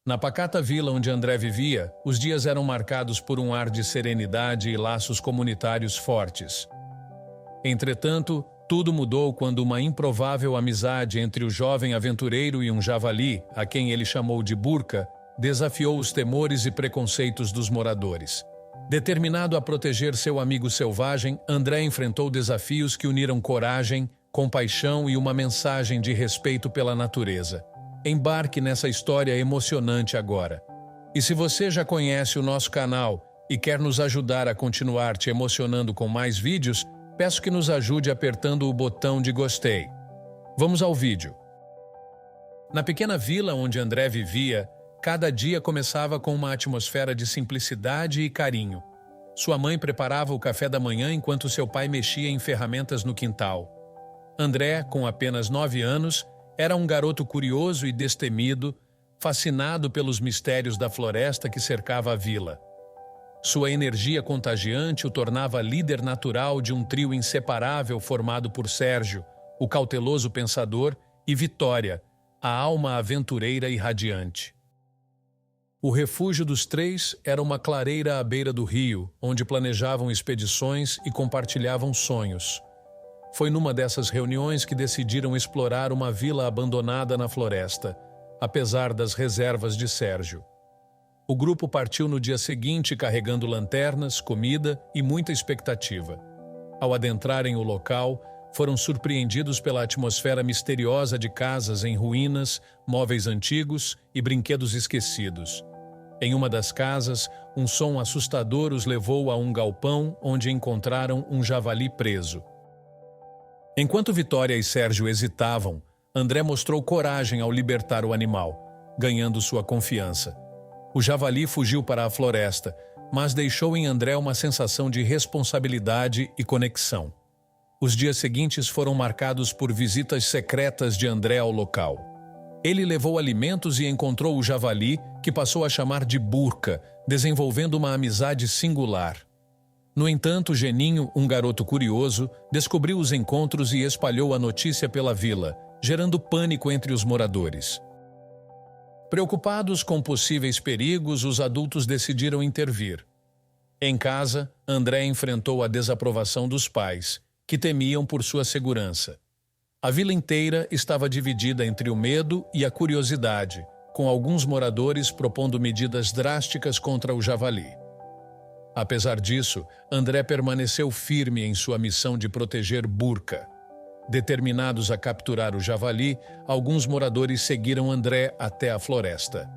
Na pacata vila onde André vivia, os dias eram marcados por um ar de serenidade e laços comunitários fortes. Entretanto, tudo mudou quando uma improvável amizade entre o jovem aventureiro e um javali, a quem ele chamou de Burca, desafiou os temores e preconceitos dos moradores. Determinado a proteger seu amigo selvagem, André enfrentou desafios que uniram coragem, compaixão e uma mensagem de respeito pela natureza. Embarque nessa história emocionante agora. E se você já conhece o nosso canal e quer nos ajudar a continuar te emocionando com mais vídeos, peço que nos ajude apertando o botão de gostei. Vamos ao vídeo. Na pequena vila onde André vivia, cada dia começava com uma atmosfera de simplicidade e carinho. Sua mãe preparava o café da manhã enquanto seu pai mexia em ferramentas no quintal. André, com apenas 9 anos, era um garoto curioso e destemido, fascinado pelos mistérios da floresta que cercava a vila. Sua energia contagiante o tornava líder natural de um trio inseparável formado por Sérgio, o cauteloso pensador, e Vitória, a alma aventureira e radiante. O refúgio dos três era uma clareira à beira do rio, onde planejavam expedições e compartilhavam sonhos. Foi numa dessas reuniões que decidiram explorar uma vila abandonada na floresta, apesar das reservas de Sérgio. O grupo partiu no dia seguinte carregando lanternas, comida e muita expectativa. Ao adentrarem o local, foram surpreendidos pela atmosfera misteriosa de casas em ruínas, móveis antigos e brinquedos esquecidos. Em uma das casas, um som assustador os levou a um galpão onde encontraram um javali preso. Enquanto Vitória e Sérgio hesitavam, André mostrou coragem ao libertar o animal, ganhando sua confiança. O javali fugiu para a floresta, mas deixou em André uma sensação de responsabilidade e conexão. Os dias seguintes foram marcados por visitas secretas de André ao local. Ele levou alimentos e encontrou o javali, que passou a chamar de Burca, desenvolvendo uma amizade singular. No entanto, Geninho, um garoto curioso, descobriu os encontros e espalhou a notícia pela vila, gerando pânico entre os moradores. Preocupados com possíveis perigos, os adultos decidiram intervir. Em casa, André enfrentou a desaprovação dos pais, que temiam por sua segurança. A vila inteira estava dividida entre o medo e a curiosidade, com alguns moradores propondo medidas drásticas contra o javali. Apesar disso, André permaneceu firme em sua missão de proteger Burca. Determinados a capturar o javali, alguns moradores seguiram André até a floresta.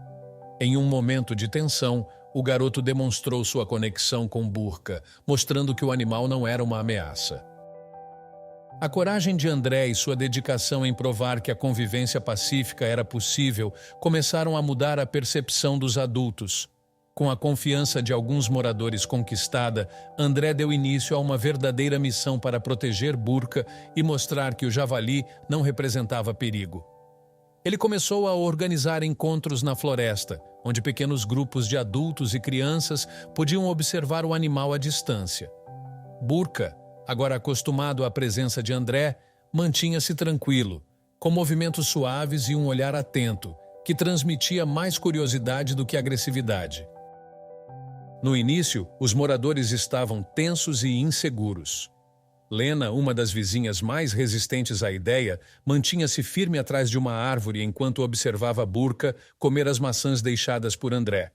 Em um momento de tensão, o garoto demonstrou sua conexão com Burca, mostrando que o animal não era uma ameaça. A coragem de André e sua dedicação em provar que a convivência pacífica era possível começaram a mudar a percepção dos adultos. Com a confiança de alguns moradores conquistada, André deu início a uma verdadeira missão para proteger Burca e mostrar que o javali não representava perigo. Ele começou a organizar encontros na floresta, onde pequenos grupos de adultos e crianças podiam observar o animal à distância. Burca, agora acostumado à presença de André, mantinha-se tranquilo, com movimentos suaves e um olhar atento, que transmitia mais curiosidade do que agressividade. No início, os moradores estavam tensos e inseguros. Lena, uma das vizinhas mais resistentes à ideia, mantinha-se firme atrás de uma árvore enquanto observava Burca comer as maçãs deixadas por André.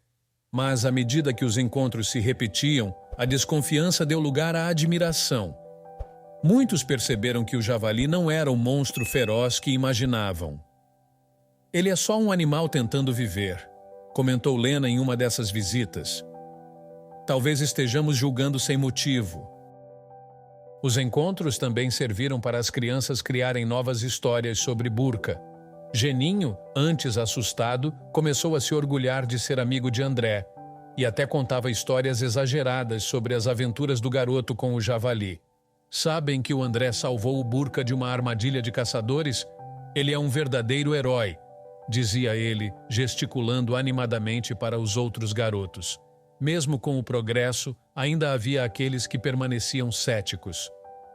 Mas, à medida que os encontros se repetiam, a desconfiança deu lugar à admiração. Muitos perceberam que o javali não era o monstro feroz que imaginavam. Ele é só um animal tentando viver, comentou Lena em uma dessas visitas. Talvez estejamos julgando sem motivo. Os encontros também serviram para as crianças criarem novas histórias sobre Burca. Geninho, antes assustado, começou a se orgulhar de ser amigo de André e até contava histórias exageradas sobre as aventuras do garoto com o javali. Sabem que o André salvou o Burca de uma armadilha de caçadores? Ele é um verdadeiro herói, dizia ele, gesticulando animadamente para os outros garotos. Mesmo com o progresso, ainda havia aqueles que permaneciam céticos.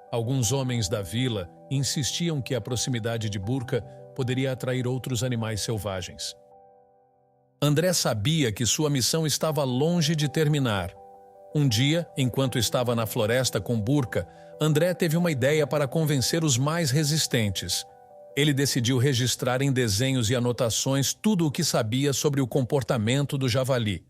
Alguns homens da vila insistiam que a proximidade de Burca poderia atrair outros animais selvagens. André sabia que sua missão estava longe de terminar. Um dia, enquanto estava na floresta com Burka, André teve uma ideia para convencer os mais resistentes. Ele decidiu registrar em desenhos e anotações tudo o que sabia sobre o comportamento do javali.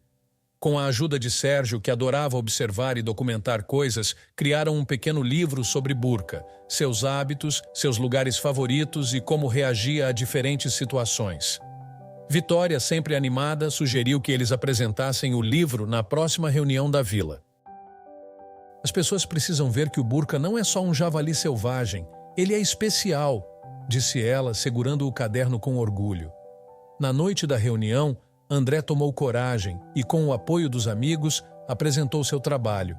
Com a ajuda de Sérgio, que adorava observar e documentar coisas, criaram um pequeno livro sobre Burka, seus hábitos, seus lugares favoritos e como reagia a diferentes situações. Vitória, sempre animada, sugeriu que eles apresentassem o livro na próxima reunião da vila. As pessoas precisam ver que o Burka não é só um javali selvagem, ele é especial, disse ela, segurando o caderno com orgulho. Na noite da reunião, André tomou coragem e, com o apoio dos amigos, apresentou seu trabalho.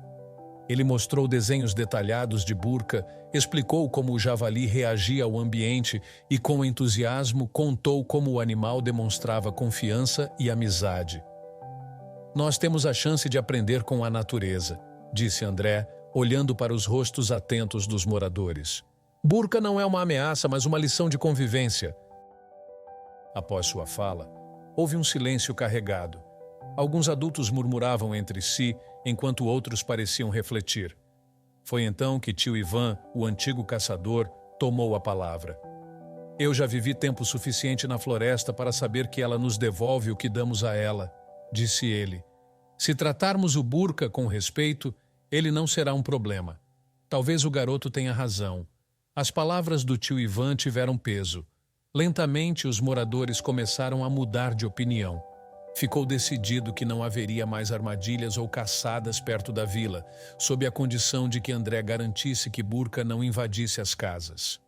Ele mostrou desenhos detalhados de Burka, explicou como o javali reagia ao ambiente e, com entusiasmo, contou como o animal demonstrava confiança e amizade. Nós temos a chance de aprender com a natureza, disse André, olhando para os rostos atentos dos moradores. Burka não é uma ameaça, mas uma lição de convivência. Após sua fala, houve um silêncio carregado. Alguns adultos murmuravam entre si, enquanto outros pareciam refletir. Foi então que tio Ivan, o antigo caçador, tomou a palavra. Eu já vivi tempo suficiente na floresta para saber que ela nos devolve o que damos a ela, disse ele. Se tratarmos o Burka com respeito, ele não será um problema. Talvez o garoto tenha razão. As palavras do tio Ivan tiveram peso. Lentamente, os moradores começaram a mudar de opinião. Ficou decidido que não haveria mais armadilhas ou caçadas perto da vila, sob a condição de que André garantisse que Burka não invadisse as casas.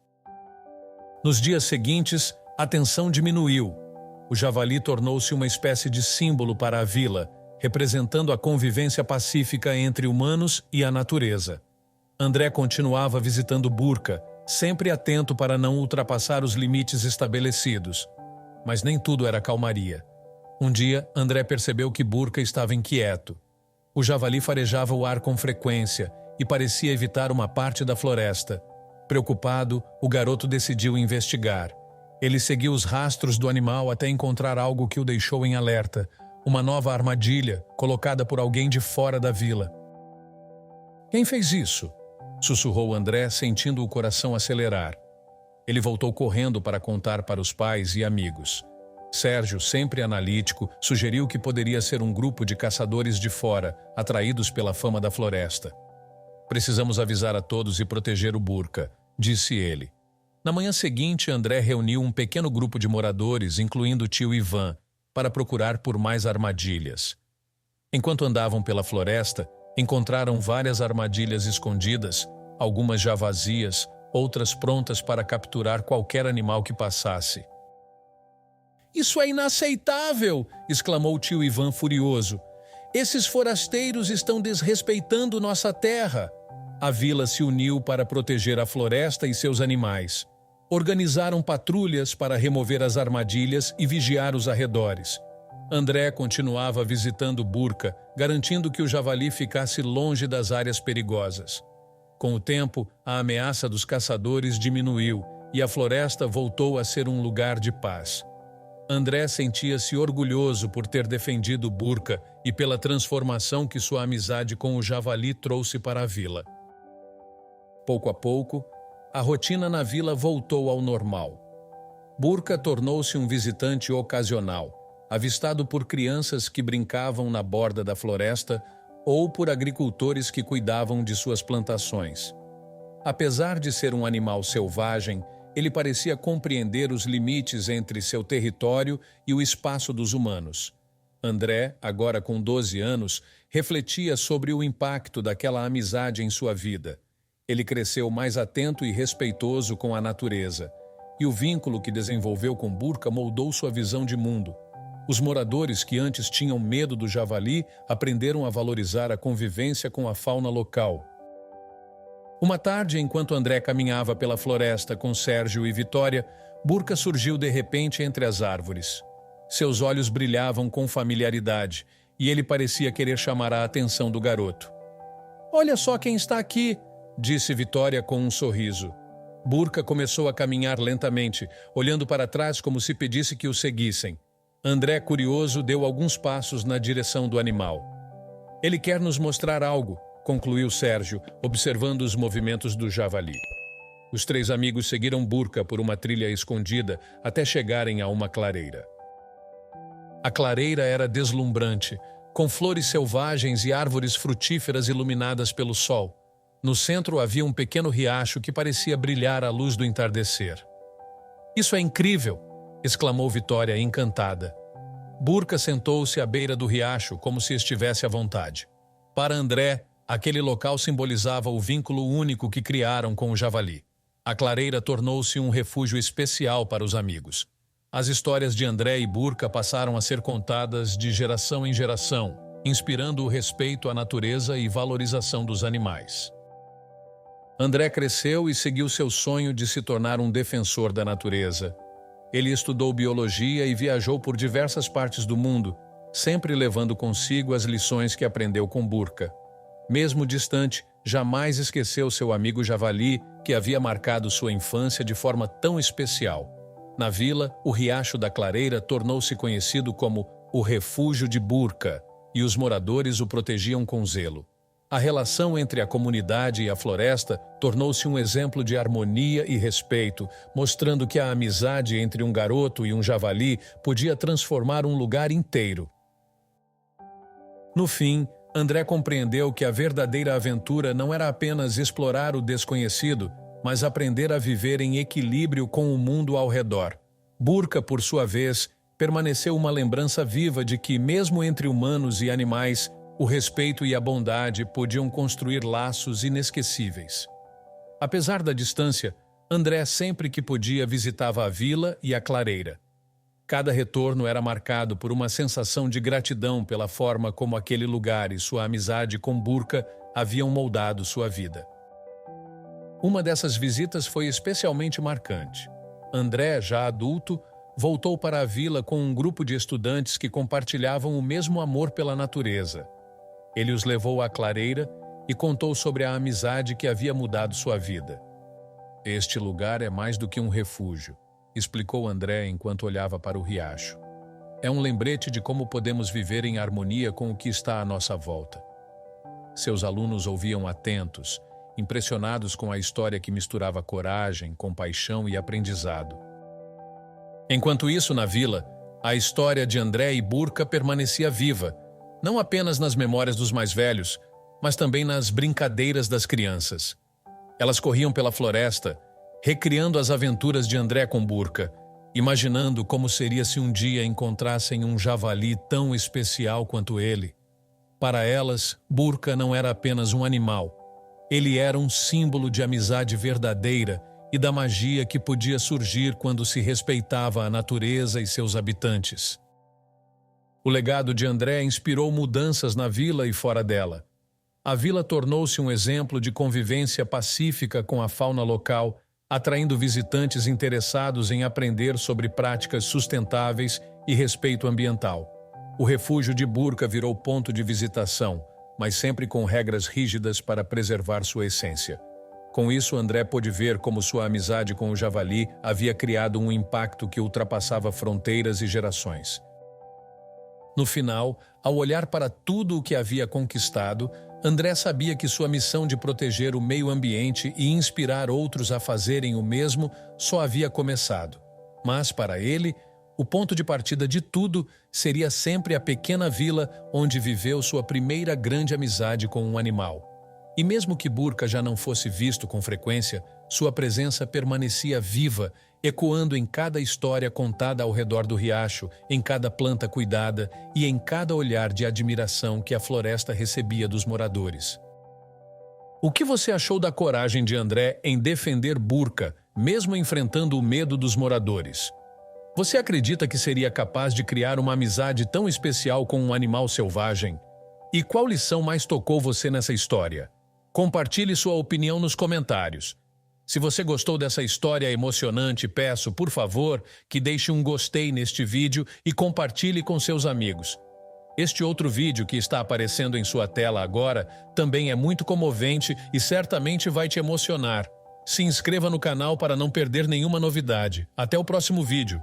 Nos dias seguintes, a tensão diminuiu. O javali tornou-se uma espécie de símbolo para a vila, representando a convivência pacífica entre humanos e a natureza. André continuava visitando Burka, sempre atento para não ultrapassar os limites estabelecidos. Mas nem tudo era calmaria. Um dia, André percebeu que Burka estava inquieto. O javali farejava o ar com frequência e parecia evitar uma parte da floresta. Preocupado, o garoto decidiu investigar. Ele seguiu os rastros do animal até encontrar algo que o deixou em alerta, uma nova armadilha colocada por alguém de fora da vila. Quem fez isso? Sussurrou André, sentindo o coração acelerar. Ele voltou correndo para contar para os pais e amigos. Sérgio, sempre analítico, sugeriu que poderia ser um grupo de caçadores de fora, atraídos pela fama da floresta. Precisamos avisar a todos e proteger o Burka, disse ele. Na manhã seguinte, André reuniu um pequeno grupo de moradores, incluindo o tio Ivan, para procurar por mais armadilhas. Enquanto andavam pela floresta, encontraram várias armadilhas escondidas, algumas já vazias, outras prontas para capturar qualquer animal que passasse. "Isso é inaceitável!" exclamou o tio Ivan furioso. "Esses forasteiros estão desrespeitando nossa terra." A vila se uniu para proteger a floresta e seus animais. Organizaram patrulhas para remover as armadilhas e vigiar os arredores. André continuava visitando Burka, garantindo que o javali ficasse longe das áreas perigosas. Com o tempo, a ameaça dos caçadores diminuiu e a floresta voltou a ser um lugar de paz. André sentia-se orgulhoso por ter defendido Burka e pela transformação que sua amizade com o javali trouxe para a vila. Pouco a pouco, a rotina na vila voltou ao normal. Burka tornou-se um visitante ocasional, avistado por crianças que brincavam na borda da floresta ou por agricultores que cuidavam de suas plantações. Apesar de ser um animal selvagem, ele parecia compreender os limites entre seu território e o espaço dos humanos. André, agora com 12 anos, refletia sobre o impacto daquela amizade em sua vida. Ele cresceu mais atento e respeitoso com a natureza, e o vínculo que desenvolveu com Burka moldou sua visão de mundo. Os moradores que antes tinham medo do javali aprenderam a valorizar a convivência com a fauna local. Uma tarde, enquanto André caminhava pela floresta com Sérgio e Vitória, Burka surgiu de repente entre as árvores. Seus olhos brilhavam com familiaridade e ele parecia querer chamar a atenção do garoto. "Olha só quem está aqui!" disse Vitória com um sorriso. Burka começou a caminhar lentamente, olhando para trás como se pedisse que o seguissem. André, curioso, deu alguns passos na direção do animal. Ele quer nos mostrar algo, concluiu Sérgio, observando os movimentos do javali. Os três amigos seguiram Burka por uma trilha escondida até chegarem a uma clareira. A clareira era deslumbrante, com flores selvagens e árvores frutíferas iluminadas pelo sol. No centro havia um pequeno riacho que parecia brilhar à luz do entardecer. "Isso é incrível!" exclamou Vitória, encantada. Burka sentou-se à beira do riacho, como se estivesse à vontade. Para André, aquele local simbolizava o vínculo único que criaram com o javali. A clareira tornou-se um refúgio especial para os amigos. As histórias de André e Burka passaram a ser contadas de geração em geração, inspirando o respeito à natureza e valorização dos animais. André cresceu e seguiu seu sonho de se tornar um defensor da natureza. Ele estudou biologia e viajou por diversas partes do mundo, sempre levando consigo as lições que aprendeu com Burka. Mesmo distante, jamais esqueceu seu amigo javali, que havia marcado sua infância de forma tão especial. Na vila, o Riacho da Clareira tornou-se conhecido como o Refúgio de Burka, e os moradores o protegiam com zelo. A relação entre a comunidade e a floresta tornou-se um exemplo de harmonia e respeito, mostrando que a amizade entre um garoto e um javali podia transformar um lugar inteiro. No fim, André compreendeu que a verdadeira aventura não era apenas explorar o desconhecido, mas aprender a viver em equilíbrio com o mundo ao redor. Burka, por sua vez, permaneceu uma lembrança viva de que, mesmo entre humanos e animais, o respeito e a bondade podiam construir laços inesquecíveis. Apesar da distância, André sempre que podia visitava a vila e a clareira. Cada retorno era marcado por uma sensação de gratidão pela forma como aquele lugar e sua amizade com Burka haviam moldado sua vida. Uma dessas visitas foi especialmente marcante. André, já adulto, voltou para a vila com um grupo de estudantes que compartilhavam o mesmo amor pela natureza. Ele os levou à clareira e contou sobre a amizade que havia mudado sua vida. "Este lugar é mais do que um refúgio", explicou André enquanto olhava para o riacho. "É um lembrete de como podemos viver em harmonia com o que está à nossa volta." Seus alunos ouviam atentos, impressionados com a história que misturava coragem, compaixão e aprendizado. Enquanto isso, na vila, a história de André e Burka permanecia viva, não apenas nas memórias dos mais velhos, mas também nas brincadeiras das crianças. Elas corriam pela floresta, recriando as aventuras de André com Burka, imaginando como seria se um dia encontrassem um javali tão especial quanto ele. Para elas, Burka não era apenas um animal. Ele era um símbolo de amizade verdadeira e da magia que podia surgir quando se respeitava a natureza e seus habitantes. O legado de André inspirou mudanças na vila e fora dela. A vila tornou-se um exemplo de convivência pacífica com a fauna local, atraindo visitantes interessados em aprender sobre práticas sustentáveis e respeito ambiental. O refúgio de Burka virou ponto de visitação, mas sempre com regras rígidas para preservar sua essência. Com isso, André pôde ver como sua amizade com o javali havia criado um impacto que ultrapassava fronteiras e gerações. No final, ao olhar para tudo o que havia conquistado, André sabia que sua missão de proteger o meio ambiente e inspirar outros a fazerem o mesmo só havia começado. Mas, para ele, o ponto de partida de tudo seria sempre a pequena vila onde viveu sua primeira grande amizade com um animal. E mesmo que Burka já não fosse visto com frequência, sua presença permanecia viva, ecoando em cada história contada ao redor do riacho, em cada planta cuidada e em cada olhar de admiração que a floresta recebia dos moradores. O que você achou da coragem de André em defender Burka, mesmo enfrentando o medo dos moradores? Você acredita que seria capaz de criar uma amizade tão especial com um animal selvagem? E qual lição mais tocou você nessa história? Compartilhe sua opinião nos comentários. Se você gostou dessa história emocionante, peço, por favor, que deixe um gostei neste vídeo e compartilhe com seus amigos. Este outro vídeo que está aparecendo em sua tela agora também é muito comovente e certamente vai te emocionar. Se inscreva no canal para não perder nenhuma novidade. Até o próximo vídeo.